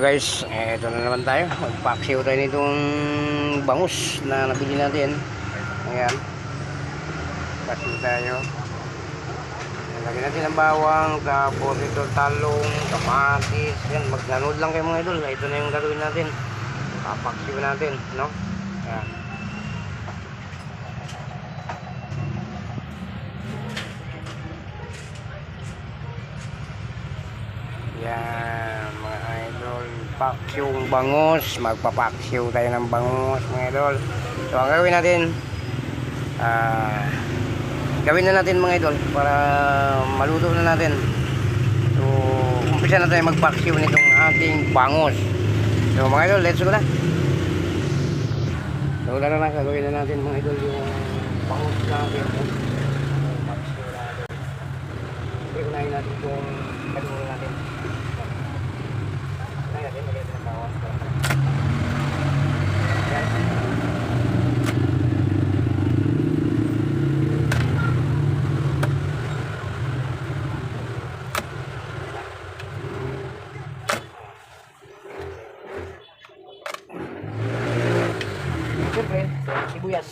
guys, ito na naman tayo. Magpaksiw tayo nitong bangus na nabili natin. Ayan. Paksiw tayo. Lagyan natin ang bawang, tapos ito talong, kamatis. Ayan, magnanood lang kayo mga idol. Ito na yung gagawin natin. Papaksiw natin, no? Ayan. Yan mga idol, paksiw bangus, magpapaksiw tayo ng bangus mga idol. So ang gagawin natin, gawin na natin mga idol para maluto na natin. So umpisa na tayo magpaksiw nitong ating bangus. So mga idol, let's go na. So tara na, gagawin na natin mga idol yung bangus natin. Paksiw natin. Unahin natin kung kaluto natin. Siyempre, sibuyas.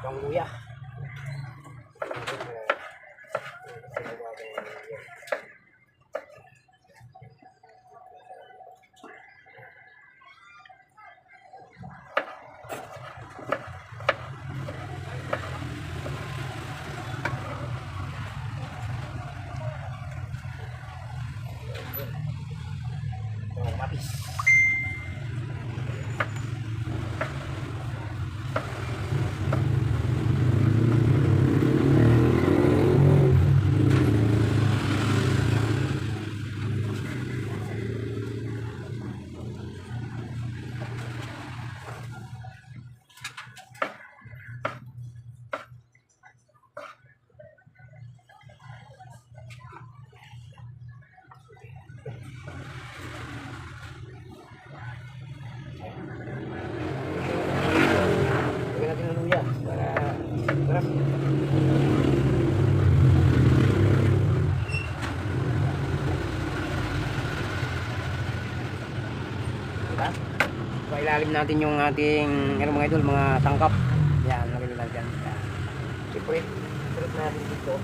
Itong luya. Mapis. Ilalim natin yung ating mga idol, mga tangkap. Yan, lagay nila dyan. Siyempre, surut natin dito.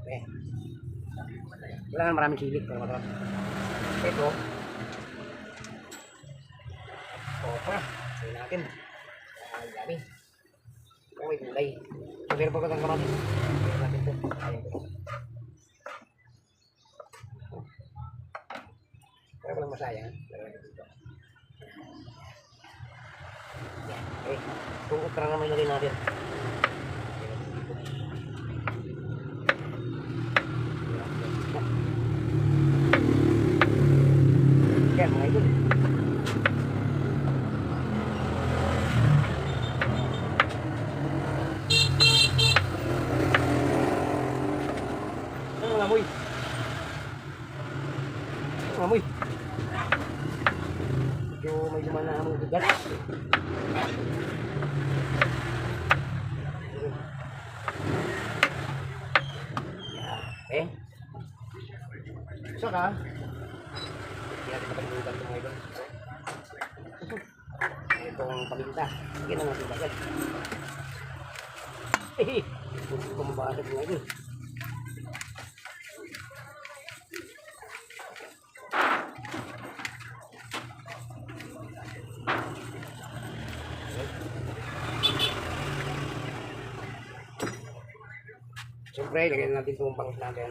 Okay. Wala na maraming silik, pero masarap. Ito. Opra. Gawin natin. Ang dami. Okay, gulay. So, meron pa kang kamatis. Meron natin ito. Ayan ito. Pero walang masayang. Meron natin ito. Yan. Okay. Kung ukra naman ilagay natin. Yan, mga idol. Amoy. Amoy. Medyo may luman na among bigat. Okay. So ka. Hindi natin mapalimutan ito mga idol. Itong paminta. Sige na natin bagay. Hehe. Pumabasag mga idol. Siyempre, lagyan natin itong bangus natin.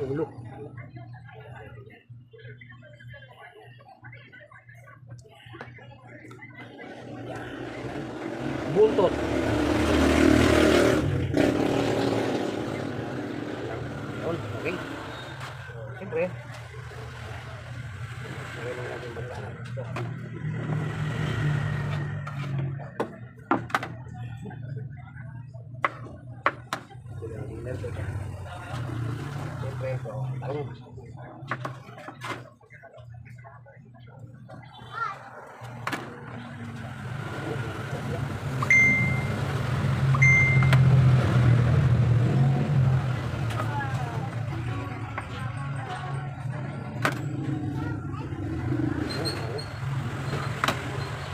Ulo. Buntot. Yun, okay. Siyempre, lagyan natin bangus ito. Siyempre, ito. Talong.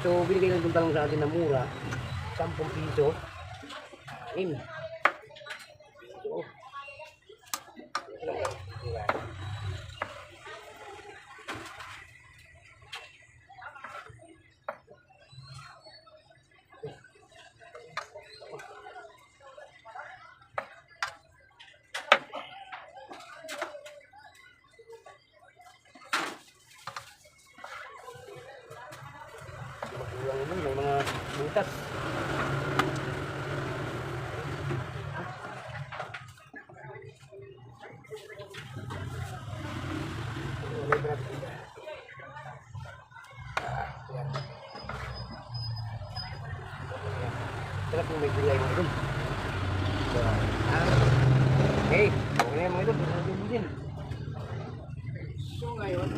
So, binigay lang itong talong sa atin na mura. 10 piso. Kain. So, may mga butas. Sarap yung may gulay mga idol. Okay, okay na yan mga idol. So ngayon,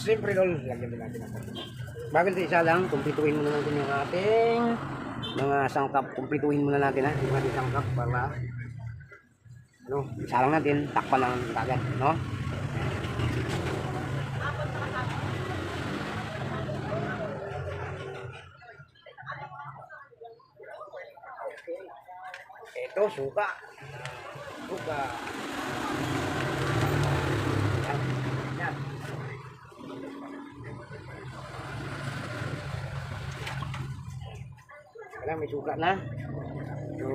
siyempre dol, lagyan din natin ako. Bago ito isa lang, kumplituhin muna natin yung ating mga sangkap. Kumplituhin muna natin ha, yung ating sangkap para ano, isa lang natin, takpan lang agad, no? Ito, suka. Suka. Yan. Yan. Kailangan may suka na. So,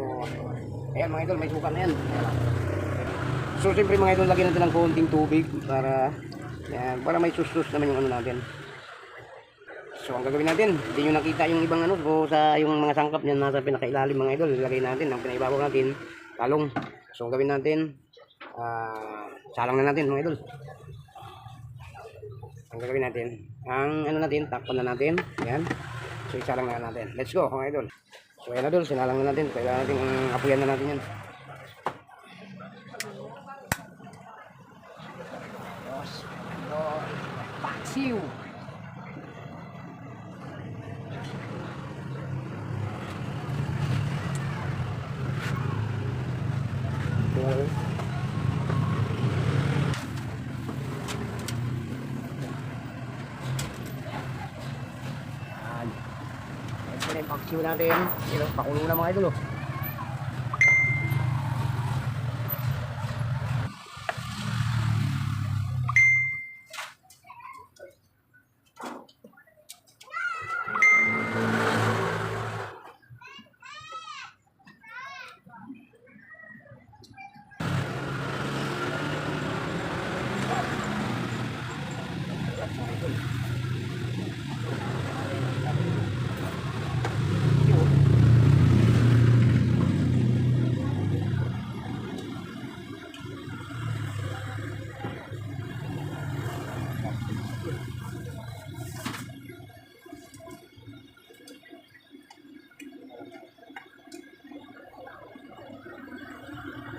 ayan mga idol, may suka na yan. So, siyempre mga idol, lagyan natin ng konting tubig para, yan, para may sus-sus naman yung ano natin. So, ang gagawin natin, hindi nyo nakita yung ibang ano, so, sa yung mga sangkap niyan nasa pinakailalim mga idol, ilagay natin, ang pinaibabaw natin, talong. So, ang gawin natin, salang na natin mga idol. Ang gagawin natin, ang ano natin, takpan na natin, yan. So, isalang na natin. Let's go, mga idol. So, ayan na idol, sinalang na natin. Kailangan natin, apuyan na natin yan. Paksiw! Ito yung paksiw natin. Pakulo na mga idol.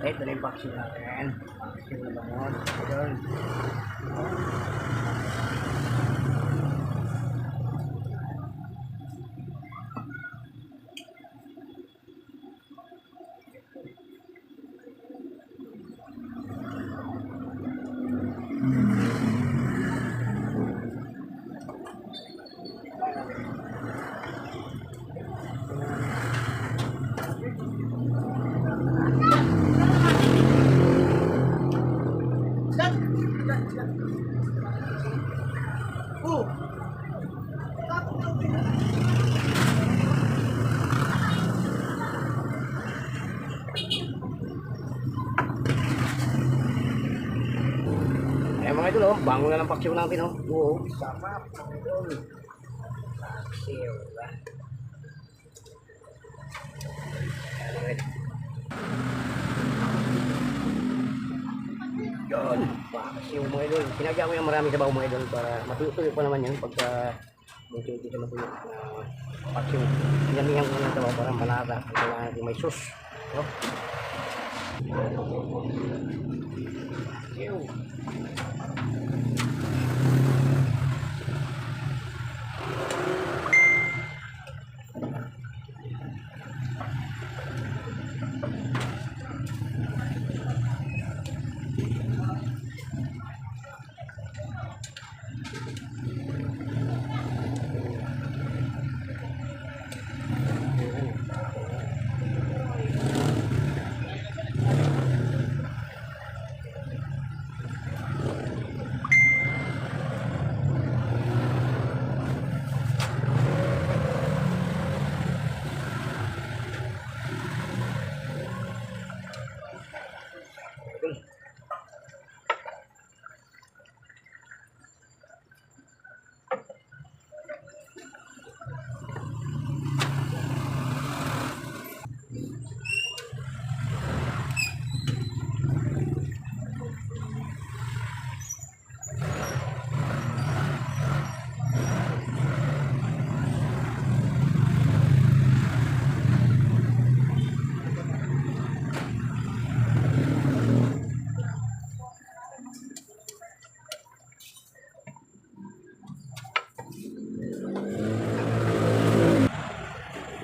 Ito na yung vaccine natin. Vaccine na bangon. Idol. Ayan mga idol, oh, bango na ng paksiw natin, oh. Oo, sarap mga idol. Paksiw, diba? Ayan mga idol. Yun, paksiw mga idol. Sinagya ko yung marami sabaw mga idol para matuyo-tuyo pa naman yan pagka mutuyo siya matuyo na paksiw. Pinamihan ko ng sabaw para malasa. Kailangan natin may sus. Oh. Paksiw.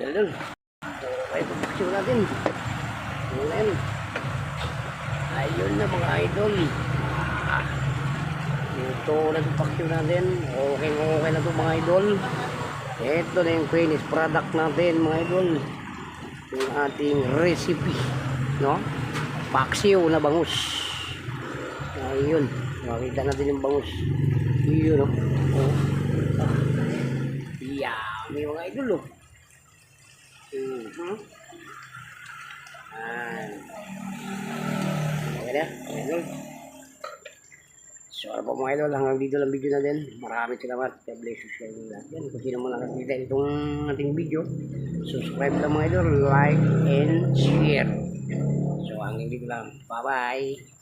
Idol. Okay, paksiw natin. Ayan. Ayun na mga idol. Ito na itong paksiw natin. Okay na ito mga idol. Ito na yung finished product natin mga idol. Yung ating recipe. No? Paksiw na bangus. Ayun. Makita natin yung bangus. Yun, no? Oh. Yummy mga idol, oh. Okay na, idol. So ano po mga idol, hanggang dito lang video natin. Maraming salamat. God bless you sa inyo lahat. Yan, kung sino mo nakakita itong ating video, subscribe lang mga idol, like and share. So hanggang dito lang. Bye bye.